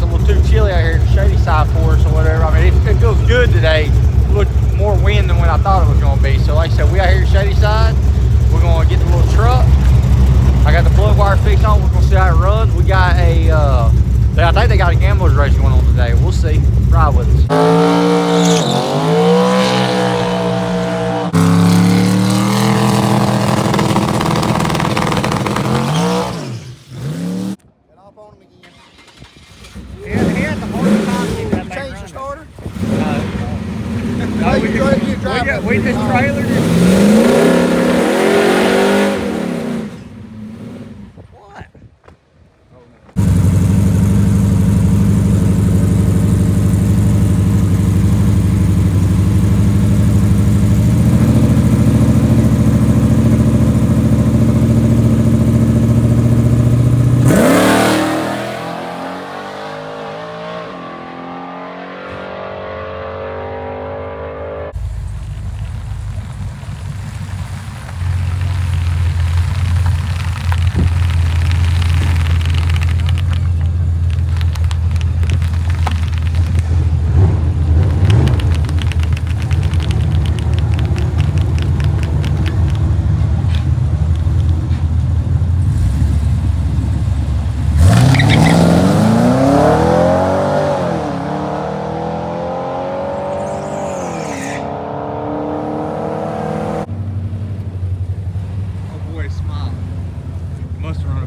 it's a little too chilly out here in the Shadyside for us or whatever. I mean, it feels good today. A little more wind than what I thought it was going to be. So like I said, we out here in Shadyside. We're going to get the little truck. I got the plug wire fixed on. We're going to see how it runs. We got a, I think they got a gamblers race going on today. We'll see. Ride with us. We just trailered it. What?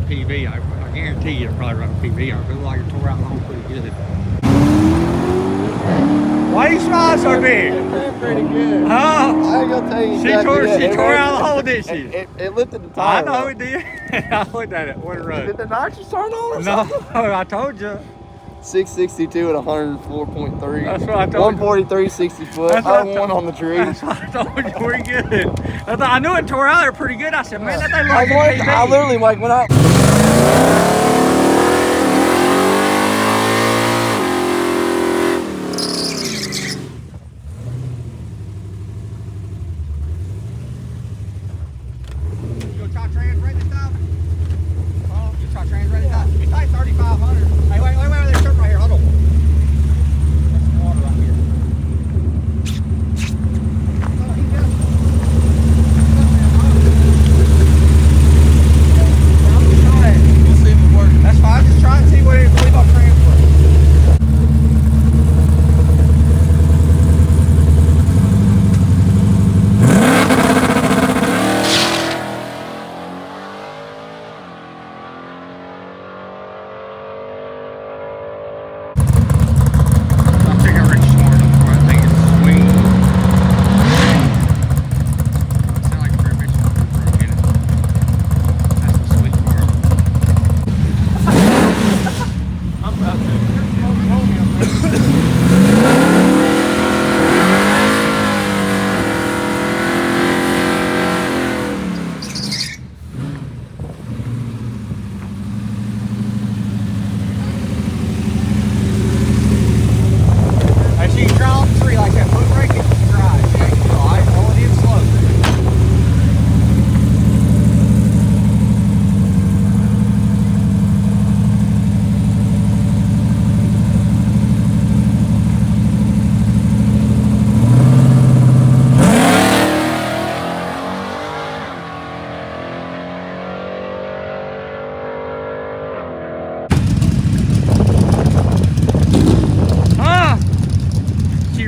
PV. I guarantee you it'll probably run a PV on it. It looks like it tore out the hole pretty good. Why you smiling so big? It ran pretty good. Huh? I ain't gonna tell you exactly. She tore out the hole, didn't she? It lifted the tire. I know it did. I looked at it. What a run. Did the nitrous turn on or something? No, I told you. 662 at 104.3. That's what I told you. 143, 60 foot. I won on the tree. That's what I told you. Pretty good. I knew it tore out there pretty good. I said, man, that thing looks like a I literally, like, when I...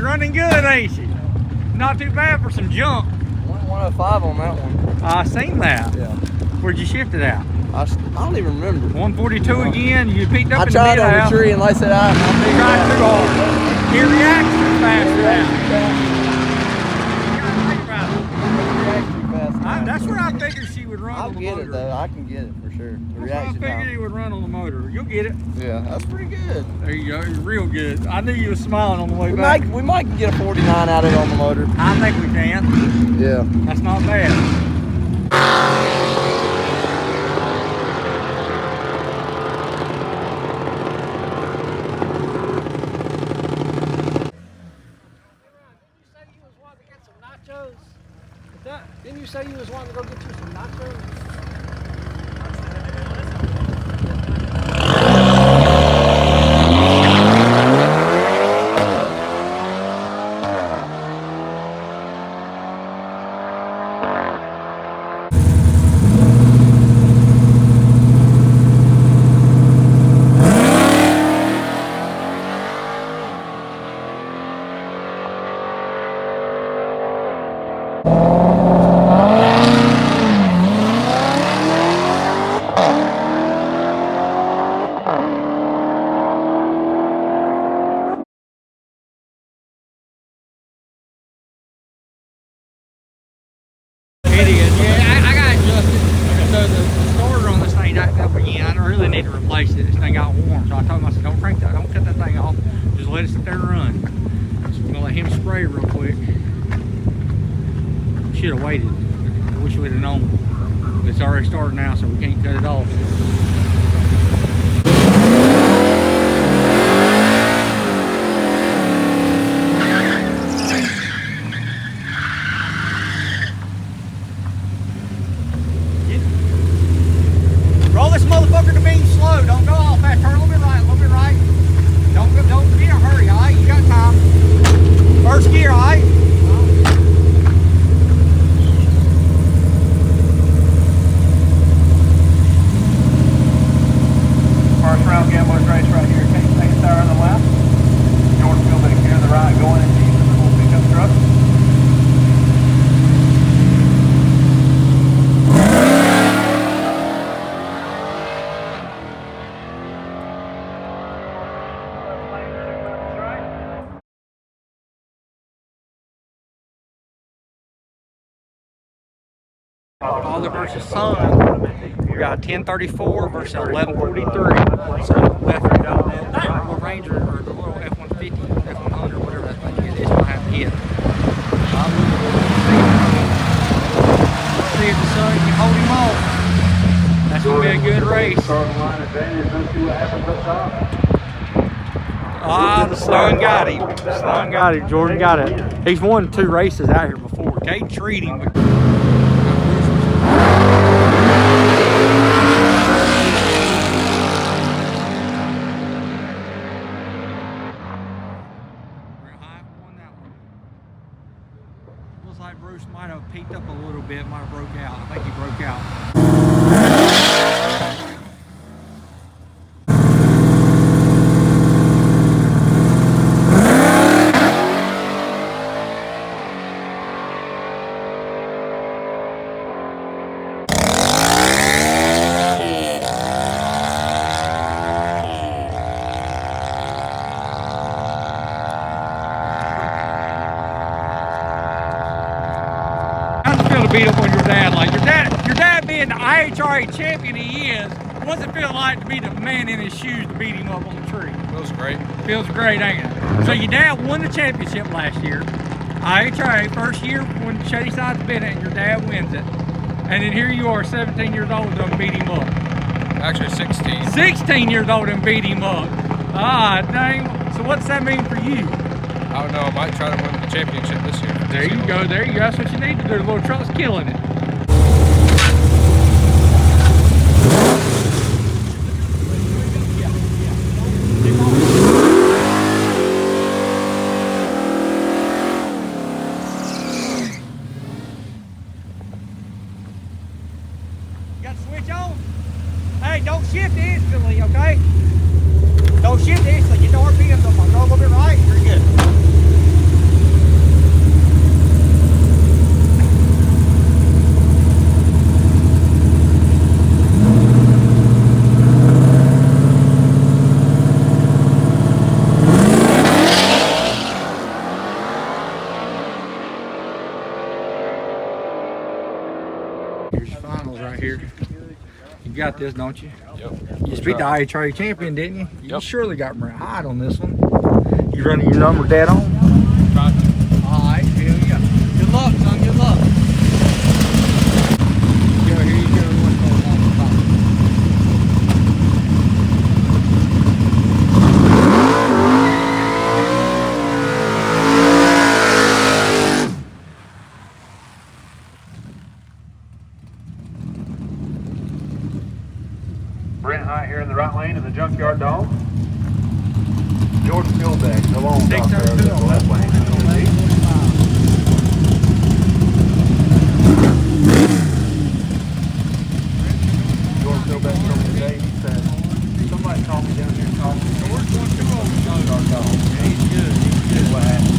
Running good, ain't she? Not too bad for some junk. 105 on that one. I seen that. Yeah. Where'd you shift it at? I don't even remember. 142 again. You picked up I in the tried mid on out. the tree and like I said, I tried too hard. Your reaction faster now. That's where I figured she would run on the motor. I'll get it though. I can get it for sure. The reaction. I figured it would run on the motor. You'll get it. Yeah, that's pretty good. There you go. You're real good. I knew you were smiling on the way back. We might get a 49 out of it on the motor. I think we can. Yeah. That's not bad. Didn't you say you was wanting to go get you some nachos? It is, yeah. I got adjusted. So the starter on this thing acted up again. I don't really need to replace it. This thing got warm, so I told him, I said, don't crank that, don't cut that thing off. Just let it sit there and run. So we're gonna let him spray real quick. Should have waited. I wish we'd have known. It's already started now, so we can't cut it off. Roll this motherfucker to beam slow. Don't go all fast. Turn a little bit right, a little bit right. Don't be in a hurry, all right? You got time. First gear, all right? First round Gambler's race right here. Take a tire on the left. Jordan Fieldback here on the right, going into the little pickup truck. Father versus son. We got 1034 versus 1143. So that little Ranger or the little F-150, F-100, whatever that thing is gonna have to hit. See if the son can hold him off. That's gonna be a good race. Ah, the son got him. The son got him. Jordan got it. He's won 2 races out here before. They treat him. Looks like Bruce might have peaked up a little bit, might have broke out. I think he broke out. Beat up on your dad like your dad being the IHRA champion he is. What's it feel like to be the man in his shoes to beat him up on the tree? Feels great. Feels great, ain't it? So your dad won the championship last year. IHRA, first year when Shadyside's been it, and your dad wins it. And then here you are, 17 years old, and beat him up. Actually 16. 16 years old and beat him up. Ah, dang. So what's that mean for you? I don't know, I might try to win the championship this year. There you go, there you go. That's what you need to do. The little truck's killing it. You got the switch on? Hey, don't shift instantly, okay? Don't shift instantly. Get the RPMs up. I'll go a little bit right. You're good. Here's your finals right here. You got this, don't you? Yep. You just beat the IHRA champion, didn't you? You Yep. surely got high on this one. You running your number dead on? Tried to. All right, here we go. Good luck, son. Good luck. Here you go. What's going on the top? Brent High here in the right lane in the junkyard dome. Jordan Fieldback, the long top there in the left lane. Jordan Fieldback told me today, he said, somebody called me down here and called me. George wants to go over the junkyard dome. He's good. He's good. What happened?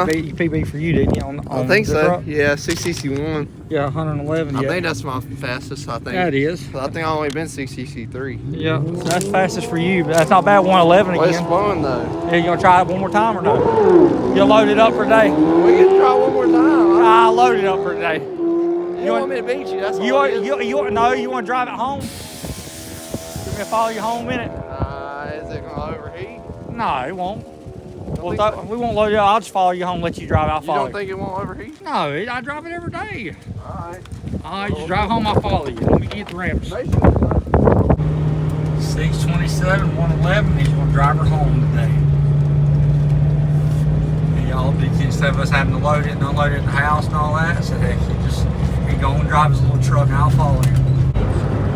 You PB for you, didn't you? I think the so. truck? Yeah, 661. Yeah, 111. I Yeah, think that's my fastest. I think. yeah, it is. I think I've only been 663. Yeah, so that's fastest for you, but that's not bad. 111 Well, it's again. fun though. Yeah, you gonna try it one more time or no? You'll load it up for today. We can try one more time. I'll load it up for today. You want me to beat you? That's You all want, it is. no, you want to drive it home? You want me to follow you home in it? Is it gonna overheat? No, it won't. Don't think so. We won't load it up. I'll just follow you home, let you drive. I'll You follow don't think it won't overheat? No, I drive it every day. All right. All right, just drive home. I'll follow you. Let me get the ramps. 627, 111. He's gonna drive her home today. And y'all did instead of us having to load it and unload it at the house and all that, so heck, he go and drive his little truck and I'll follow him.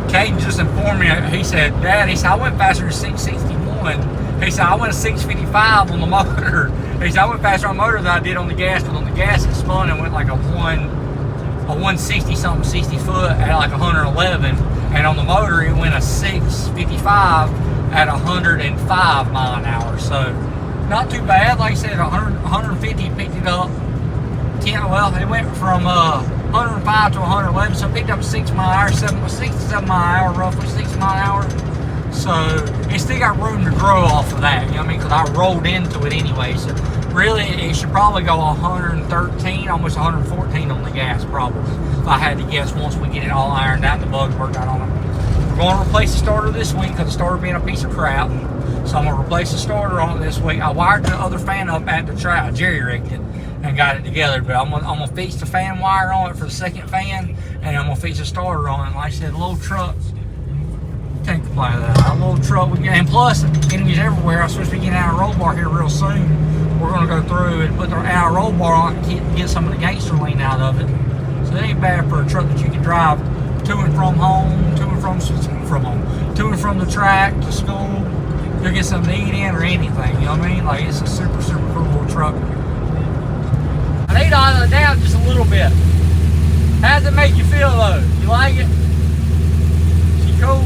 Caden just informed me. He said, Dad, he said I went faster than 661. He said I went a 655 on the motor. He said I went faster on the motor than I did on the gas, but on the gas it spun and went like a 160 something, 60 foot at like 111, and on the motor it went a 655 at 105 mile an hour. So not too bad. Like I said, 150 picked it up. Well, it went from 105 to 111, so it picked up 6 mile an hour, 6 to 7 mile an hour, roughly 6 mile an hour. So it still got room to grow off of that, you know what I mean? Because I rolled into it anyway. So really, it should probably go 113, almost 114 on the gas, probably. If I had to guess, once we get it all ironed out, the bugs worked out on it. We're going to replace the starter this week because the starter being a piece of crap. So I'm going to replace the starter on it this week. I wired the other fan up at the track, jerry-rigged it, and got it together. But I'm gonna fix the fan wire on it for the second fan, and I'm gonna fix the starter on it. Like I said, a little truck. Can't complain with that. A little truck, and plus, enemies everywhere. I'm supposed to be getting out of roll bar here real soon. We're gonna go through and put the out roll bar on it and get some of the gangster lean out of it. So it ain't bad for a truck that you can drive to and from home, to and from the track to school. You'll get something to eat in or anything. You know what I mean? Like it's a super cool little truck. I need to idle it down just a little bit. How's it make you feel though? You like it? She cool?